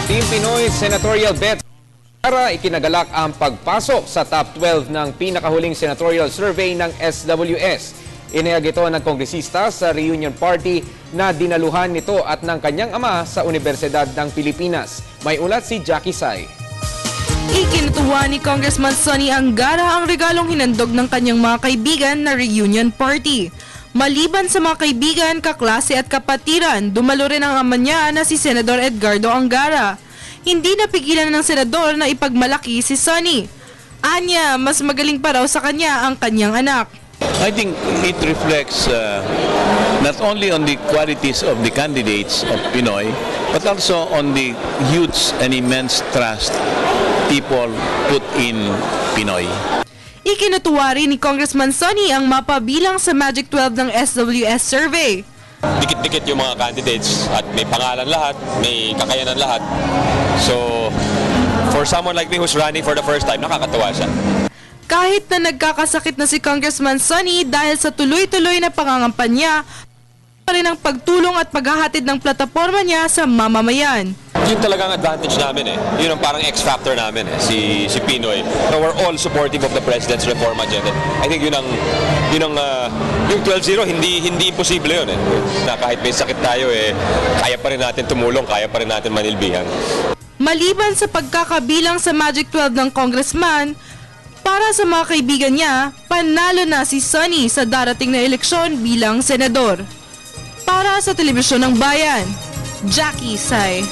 Team Pinoy Senatorial Bet para ikinagalak ang pagpasok sa top 12 ng pinakahuling senatorial survey ng SWS. Inihag ito ng kongresista sa reunion party na dinaluhan nito at ng kanyang ama sa Universidad ng Pilipinas. May ulat si Jackie Say. Ikinutuwa ni Congressman Sonny Angara ang regalong hinandog ng kanyang mga kaibigan na reunion party. Maliban sa mga kaibigan, kaklase at kapatiran, dumalo rin ang ama niya na si Senador Edgardo Angara. Hindi napigilan ng senador na ipagmalaki si Sonny. Anya, mas magaling pa raw sa kanya ang kanyang anak. I think it reflects not only on the qualities of the candidates of Pinoy, but also on the huge and immense trust people put in Pinoy. Ikinutuwa rin ni Congressman Sonny ang mapabilang sa Magic 12 ng SWS survey. Dikit-dikit yung mga candidates at may pangalan lahat, may kakayanan lahat. So, for someone like me who's running for the first time, nakakatawa siya. Kahit na nagkakasakit na si Congressman Sonny dahil sa tuloy-tuloy na pangangampanya, pa rin ang pagtulong at paghahatid ng plataforma niya sa mamamayan. Yun talagang advantage namin eh. Yun ang parang X-factor namin eh, si Pinoy. So we're all supportive of the President's reform agenda. I think yung 12-0, hindi imposible yun eh. Na kahit may sakit tayo eh, kaya pa rin natin tumulong, kaya pa rin natin manilbihan. Maliban sa pagkakabilang sa Magic 12 ng congressman, para sa mga kaibigan niya, panalo na si Sonny sa darating na eleksyon bilang senador. Para sa Telebisyon ng Bayan, Jackie Say.